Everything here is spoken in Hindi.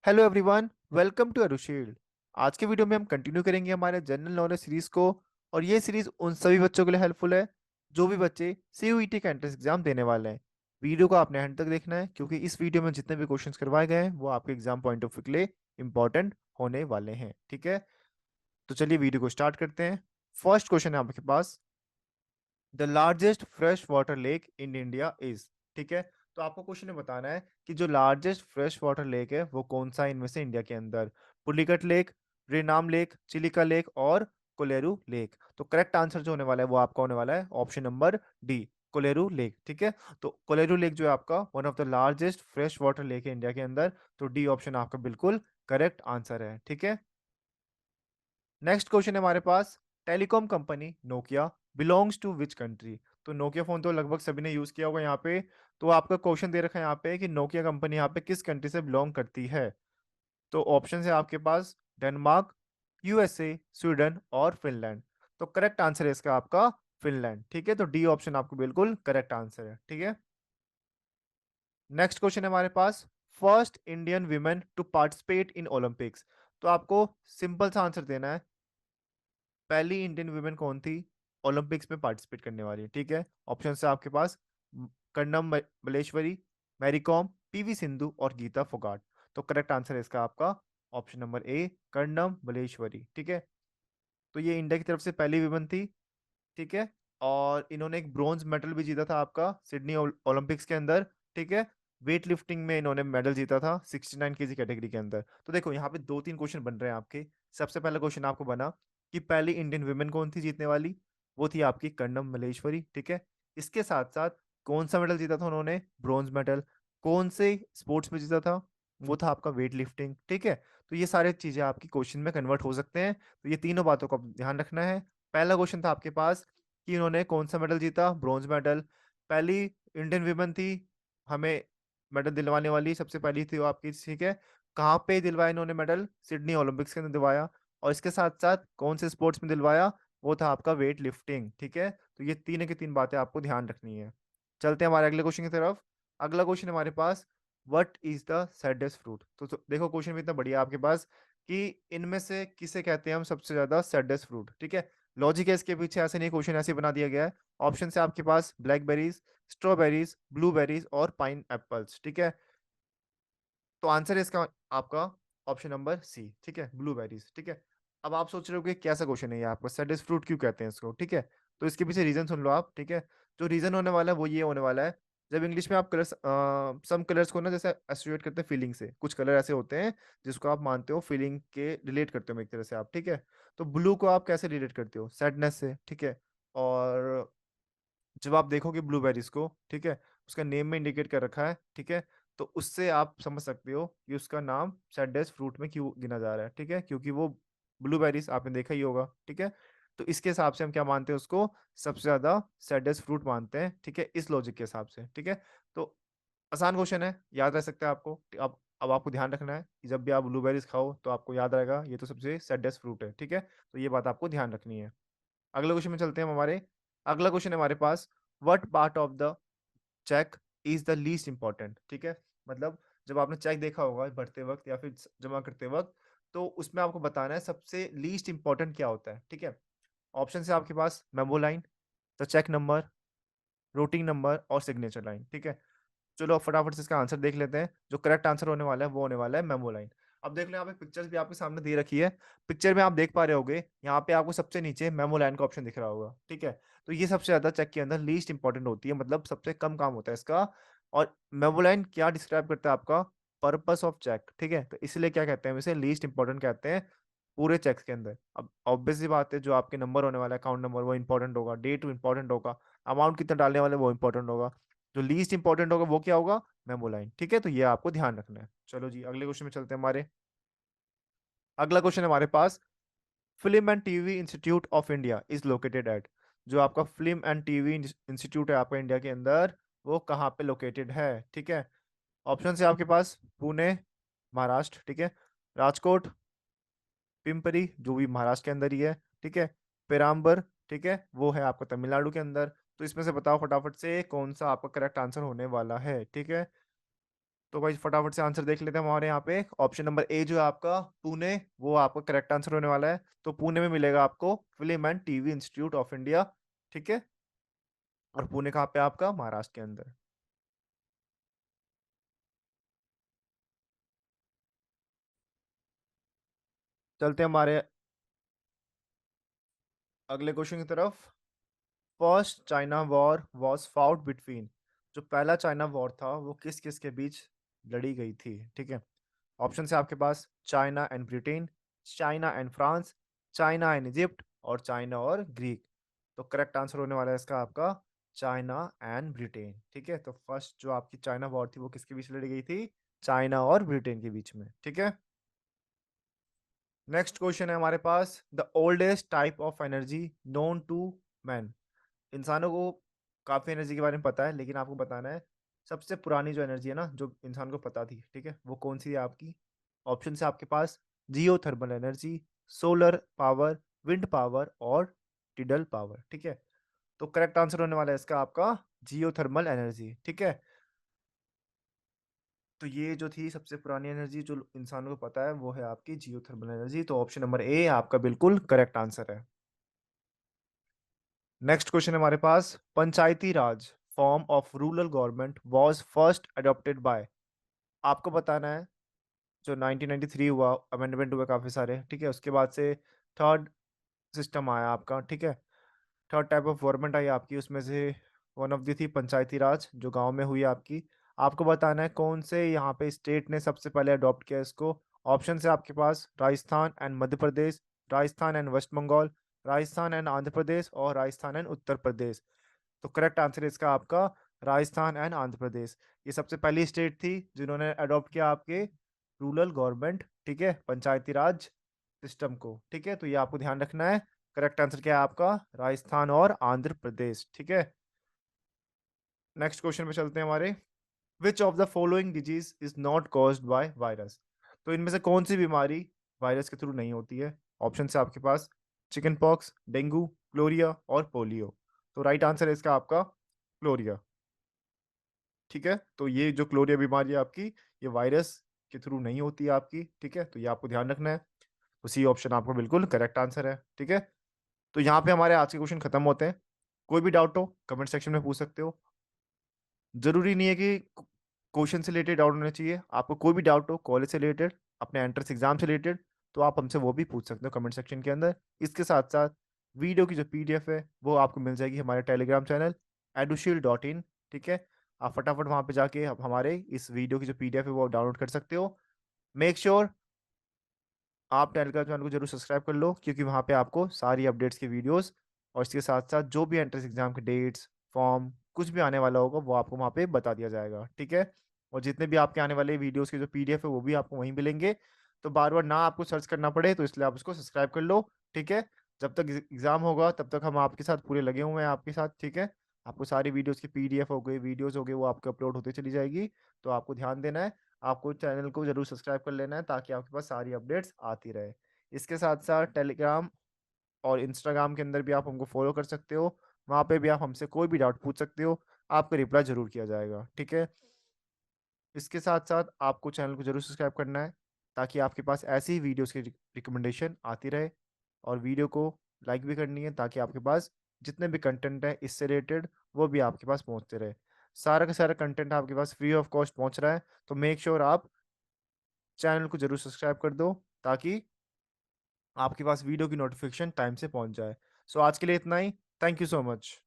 Hello everyone, welcome to Edushield. आज के वीडियो में हम कंटिन्यू करेंगे हमारे जनरल नॉलेज सीरीज को। और ये सीरीज उन सभी बच्चों के लिए हेल्पफुल है जो भी बच्चे सीयूईटी का एंट्रेंस एग्जाम देने वाले हैं। वीडियो को आपने एंड तक देखना है क्योंकि इस वीडियो में जितने भी क्वेश्चंस करवाए गए हैं वो आपके एग्जाम पॉइंट ऑफ व्यू के लिए इंपॉर्टेंट होने वाले हैं। ठीक है, तो चलिए वीडियो को स्टार्ट करते हैं। फर्स्ट क्वेश्चन है आपके पास, the largest fresh water lake in India is. ठीक है, तो आपको क्वेश्चन में बताना है कि जो लार्जेस्ट फ्रेश वाटर लेक है वो कौन सा है इनमें से इंडिया के अंदर। पुलिकट लेक, रेनाम लेक, चिलिका लेक और कोलेरू लेक। तो करेक्ट आंसर जो होने वाला है वो आपका होने वाला है option number D, Kolleru lake. ठीक है, तो कोलेरू लेक जो है आपका one of the largest fresh water lake है इंडिया के अंदर। तो डी ऑप्शन आपका बिल्कुल करेक्ट आंसर है। ठीक है, नेक्स्ट क्वेश्चन है हमारे पास, telecom company Nokia belongs to which country. तो नोकिया फोन तो लगभग सभी ने यूज किया होगा यहाँ पे। तो आपका क्वेश्चन दे रखा है यहाँ पे कि नोकिया कंपनी यहाँ पे किस कंट्री से बिलोंग करती है। तो ऑप्शन है आपके पास डेनमार्क, यूएसए, स्वीडन और फिनलैंड। तो करेक्ट आंसर है इसका आपका फिनलैंड। ठीक है, तो डी ऑप्शन आपको बिल्कुल करेक्ट आंसर है। ठीक है, नेक्स्ट क्वेश्चन है हमारे पास, first Indian women to participate in Olympics. तो आपको सिंपल सा आंसर देना है, पहली इंडियन वुमेन कौन थी ओलंपिक्स में पार्टिसिपेट करने वाली। ठीक है, ऑप्शन है आपके पास कर्णम मलेश्वरी, मैरी कॉम, पीवी सिंधु और गीता फोगाट। तो करेक्ट आंसर है इसका आपका option number A, Karnam Malleswari. ठीक है, तो ये इंडिया की तरफ से पहली वुमेन थी। ठीक है, और इन्होंने एक ब्रॉन्ज मेडल भी जीता था आपका सिडनी ओलंपिक्स के अंदर। ठीक है, वेट लिफ्टिंग में इन्होंने मेडल जीता था 69 केजी कैटेगरी के अंदर। तो देखो यहाँ पे दो तीन क्वेश्चन बन रहे हैं आपके। सबसे पहला क्वेश्चन आपको बना कि पहली इंडियन वुमेन कौन थी जीतने वाली, वो थी आपकी कर्णम मलेश्वरी। ठीक है, इसके साथ साथ कौन सा मेडल जीता था उन्होंने, ब्रॉन्ज मेडल। कौन से स्पोर्ट्स में जीता था, वो था आपका वेट लिफ्टिंग। ठीक है, तो ये सारी चीजें आपकी क्वेश्चन में कन्वर्ट हो सकते हैं। तो ये तीनों बातों का ध्यान रखना है। पहला क्वेश्चन था आपके पास कि इन्होंने कौन सा मेडल जीता, ब्रॉन्ज मेडल। पहली इंडियन विमेन थी हमें मेडल दिलवाने वाली, सबसे पहली थी वो आपकी। ठीक है, कहाँ पे दिलवाया इन्होंने मेडल, सिडनी ओलंपिक्स के अंदर दिलवाया। और इसके साथ साथ कौन से स्पोर्ट्स में दिलवाया, वो था आपका वेट लिफ्टिंग। ठीक है, तो ये तीन की तीन बातें आपको ध्यान रखनी है। चलते हैं हमारे अगले क्वेश्चन की तरफ। अगला क्वेश्चन हमारे पास, what is the saddest fruit. तो देखो क्वेश्चन भी इतना बढ़िया आपके पास कि इनमें से किसे कहते हैं हम सबसे ज्यादा सैडेस्ट फ्रूट। ठीक है, लॉजिक है इसके पीछे, ऐसे नहीं, क्वेश्चन ऐसे बना दिया गया है। ऑप्शन से आपके पास ब्लैकबेरीज, स्ट्रॉबेरीज, ब्लूबेरीज और पाइन एप्पल्स। ठीक है, तो आंसर है इसका आपका ऑप्शन नंबर सी। ठीक है, ब्लूबेरीज। ठीक है, अब आप सोच रहे हो कि कैसा क्वेश्चन है ये आपका, सैडेस्ट फ्रूट क्यों कहते हैं इसको। ठीक है, तो इसके पीछे रीजन सुन लो आप। ठीक है, जो रीजन होने वाला है वो ये होने वाला है, जब इंग्लिश में आप कलर्स सम कलर्स को ना जैसे एसोसिएट करते हैं फीलिंग से, कुछ कलर ऐसे होते हैं जिसको आप मानते हो फीलिंग के रिलेट करते हो एक तरह से आप। ठीक है, तो ब्लू को आप कैसे रिलेट करते हो, सैडनेस से। ठीक है, और जब आप देखोगे ब्लूबेरीज को, ठीक है, उसका नेम में इंडिकेट कर रखा है। ठीक है, तो उससे आप समझ सकते हो कि उसका नाम सैडेस्ट फ्रूट में क्यों गिना जा रहा है। ठीक है, क्योंकि वो ब्लूबेरीज आपने देखा ही होगा। ठीक है, तो इसके हिसाब से हम क्या मानते हैं उसको, सबसे ज्यादा सैडेस्ट फ्रूट मानते हैं। ठीक है, इस लॉजिक के हिसाब से। ठीक है, तो आसान क्वेश्चन है, याद रह सकता है आपको। अब आपको ध्यान रखना है कि जब भी आप ब्लूबेरीज खाओ तो आपको याद रहेगा ये तो सबसे सैडेस्ट फ्रूट है। ठीक है, तो ये बात आपको ध्यान रखनी है। अगले क्वेश्चन में चलते हैं हम हमारे। अगला क्वेश्चन है हमारे पास, what part of the cheque is the least important. ठीक है, मतलब जब आपने चेक देखा होगा भरते वक्त या फिर जमा करते वक्त, तो उसमें आपको बताना है सबसे लीस्ट इंपॉर्टेंट क्या होता है। ठीक है, ऑप्शन है आपके पास memo line, the cheque number, routing number और सिग्नेचर लाइन। ठीक है, चलो अब फटाफट से इसका आंसर देख लेते हैं। जो करेक्ट आंसर होने वाला है वो होने वाला है मेमो लाइन। अब देख लो यहाँ पे पिक्चर्स भी आपके सामने दे रखी है। पिक्चर में आप देख पा रहे होगे यहाँ पे आपको सबसे नीचे मेमो लाइन का ऑप्शन दिख रहा होगा। ठीक है, तो ये सबसे ज्यादा चेक के अंदर लीस्ट इंपॉर्टेंट होती है, मतलब सबसे कम काम होता है इसका। और मेमो लाइन क्या डिस्क्राइब करता है आपका, पर्पस ऑफ चेक। ठीक है, तो इसलिए क्या कहते हैं, इसे लीस्ट इंपॉर्टेंट कहते हैं पूरे चेक्स के अंदर। अब ऑब्वियस सी बात है, जो आपके नंबर होने वाला है अकाउंट नंबर वो इंपॉर्टेंट होगा, डेट इंपॉर्टेंट होगा, अमाउंट कितना डालने वाले वो इंपॉर्टेंट होगा। जो लीस्ट इंपॉर्टेंट होगा वो क्या होगा, मेमो लाइन। ठीक है, तो ये आपको ध्यान रखना है। चलो जी अगले क्वेश्चन में चलते हैं हमारे। अगला क्वेश्चन है हमारे पास, film and TV institute of India is located at. जो आपका फिल्म एंड टीवी इंस्टीट्यूट है आपका इंडिया के अंदर, वो कहाँ पे लोकेटेड है। ठीक है, ऑप्शन है आपके पास पुणे महाराष्ट्र, ठीक है, राजकोट, पिंपरी जो भी महाराष्ट्र के अंदर ही है, ठीक है, पेराम्बर, ठीक है, वो है आपका तमिलनाडु के अंदर। तो इसमें से बताओ फटाफट से कौन सा आपका करेक्ट आंसर होने वाला है। ठीक है, तो भाई फटाफट से आंसर देख लेते हैं हमारे यहाँ पे। ऑप्शन नंबर ए जो है आपका पुणे, वो आपका करेक्ट आंसर होने वाला है। तो पुणे में मिलेगा आपको film and TV institute of India. ठीक है। और पुणे कहाँ पे आपका? महाराष्ट्र के अंदर। चलते हैं हमारे अगले क्वेश्चन की तरफ। First China war was fought between, जो पहला चाइना वॉर था वो किस किस के बीच लड़ी गई थी? ठीक है। ऑप्शन है आपके पास China and Britain, China and France, China and Egypt, और चाइना और ग्रीक। तो करेक्ट आंसर होने वाला है इसका आपका चाइना एंड ब्रिटेन। ठीक है। तो फर्स्ट जो आपकी चाइना वॉर थी वो किसके बीच लड़ी गई थी? चाइना और ब्रिटेन के बीच में। ठीक है। नेक्स्ट क्वेश्चन है हमारे पास। The oldest type of energy known to man. इंसानों को काफी एनर्जी के बारे में पता है, लेकिन आपको बताना है सबसे पुरानी जो एनर्जी है ना, जो इंसान को पता थी, ठीक है, वो कौन सी है आपकी? ऑप्शन है आपके पास geo thermal energy, solar power, wind power, और टिडल पावर। ठीक है। तो करेक्ट आंसर होने वाला है इसका आपका जियो थर्मल एनर्जी। ठीक है। तो ये जो थी सबसे पुरानी एनर्जी जो इंसानों को पता है, वो है आपकी जियो थर्मल एनर्जी। तो ऑप्शन नंबर ए आपका बिल्कुल करेक्ट आंसर है। नेक्स्ट क्वेश्चन है हमारे पास। Panchayati Raj form of rural government was first adopted by. आपको बताना है जो 1993 हुआ, अमेंडमेंट हुए काफी सारे, ठीक है, उसके बाद से थर्ड सिस्टम आया आपका। ठीक है। थर्ड टाइप ऑफ गवर्नमेंट आई आपकी, उसमें से वन ऑफ दी थी पंचायती राज, जो गांव में हुई आपकी। आपको बताना है कौन से यहाँ पे स्टेट ने सबसे पहले अडॉप्ट किया इसको। ऑप्शन है आपके पास Rajasthan and Madhya Pradesh, Rajasthan and West Bengal, Rajasthan and Andhra Pradesh, और राजस्थान एंड उत्तर प्रदेश। तो करेक्ट आंसर है इसका आपका राजस्थान एंड आंध्र प्रदेश। ये सबसे पहली स्टेट थी जिन्होंने अडॉप्ट किया आपके रूरल गवर्नमेंट, ठीक है, पंचायती राज सिस्टम को। ठीक है। तो ये आपको ध्यान रखना है। करेक्ट आंसर क्या है आपका? राजस्थान और आंध्र प्रदेश। ठीक है। नेक्स्ट क्वेश्चन पे चलते हैं हमारे। Which of the following disease is not caused by virus. तो इनमें से कौन सी बीमारी वायरस के थ्रू नहीं होती है? ऑप्शन है आपके पास चिकन पॉक्स, डेंगू, क्लोरिया, और पोलियो। तो राइट आंसर है इसका आपका क्लोरिया। ठीक है। तो ये जो क्लोरिया बीमारी है आपकी, ये वायरस के थ्रू नहीं होती है आपकी। ठीक है। तो ये आपको ध्यान रखना है। उसी ऑप्शन आपका बिल्कुल करेक्ट आंसर है। ठीक है। तो यहाँ पे हमारे आज के क्वेश्चन खत्म होते हैं। कोई भी डाउट हो कमेंट सेक्शन में पूछ सकते हो। जरूरी नहीं है कि क्वेश्चन से रिलेटेड डाउट होना चाहिए। आपको कोई भी डाउट हो कॉलेज से रिलेटेड, अपने एंट्रेंस एग्जाम से रिलेटेड, तो आप हमसे वो भी पूछ सकते हो कमेंट सेक्शन के अंदर। इसके साथ साथ वीडियो की जो पीडीएफ है वो आपको मिल जाएगी हमारे टेलीग्राम चैनल edushil.in। ठीक है। आप फटाफट वहां पे जाके हमारे इस वीडियो की जो पीडीएफ है वो डाउनलोड कर सकते हो। मेक श्योर आप टेलीग्राम चैनल को जरूर सब्सक्राइब कर लो, क्योंकि वहाँ पे आपको सारी अपडेट्स की वीडियोस और इसके साथ साथ जो भी एंट्रेंस एग्जाम के डेट्स, फॉर्म, कुछ भी आने वाला होगा वो आपको वहाँ पे बता दिया जाएगा। ठीक है। और जितने भी आपके आने वाले वीडियोस के जो पीडीएफ है वो भी आपको वहीं मिलेंगे। तो बार बार ना आपको सर्च करना पड़े, तो इसलिए आप उसको सब्सक्राइब कर लो। ठीक है। जब तक एग्जाम होगा तब तक हम आपके साथ पूरे लगे हुए हैं आपके साथ। ठीक है। आपको सारी वीडियोस की पीडीएफ हो गई, वीडियोस हो गए, वो आपके अपलोड होते चली जाएगी। तो आपको ध्यान देना है, आपको चैनल को जरूर सब्सक्राइब कर लेना है, ताकि आपके पास सारी अपडेट्स आती रहे। इसके साथ साथ टेलीग्राम और इंस्टाग्राम के अंदर भी आप हमको फॉलो कर सकते हो। वहाँ पे भी आप हमसे कोई भी डाउट पूछ सकते हो, आपका रिप्लाई जरूर किया जाएगा। ठीक है। इसके साथ साथ आपको चैनल को जरूर सब्सक्राइब करना है, ताकि आपके पास ऐसी ही वीडियोस की रिकमेंडेशन आती रहे। और वीडियो को लाइक भी करनी है, ताकि आपके पास जितने भी कंटेंट है इससे रिलेटेड वो भी आपके पास पहुंचते रहे। सारा का सारा कंटेंट आपके पास फ्री ऑफ कॉस्ट पहुंच रहा है। तो मेक श्योर आप चैनल को जरूर सब्सक्राइब कर दो, ताकि आपके पास वीडियो की नोटिफिकेशन टाइम से पहुंच जाए। सो आज के लिए इतना ही। Thank you so much.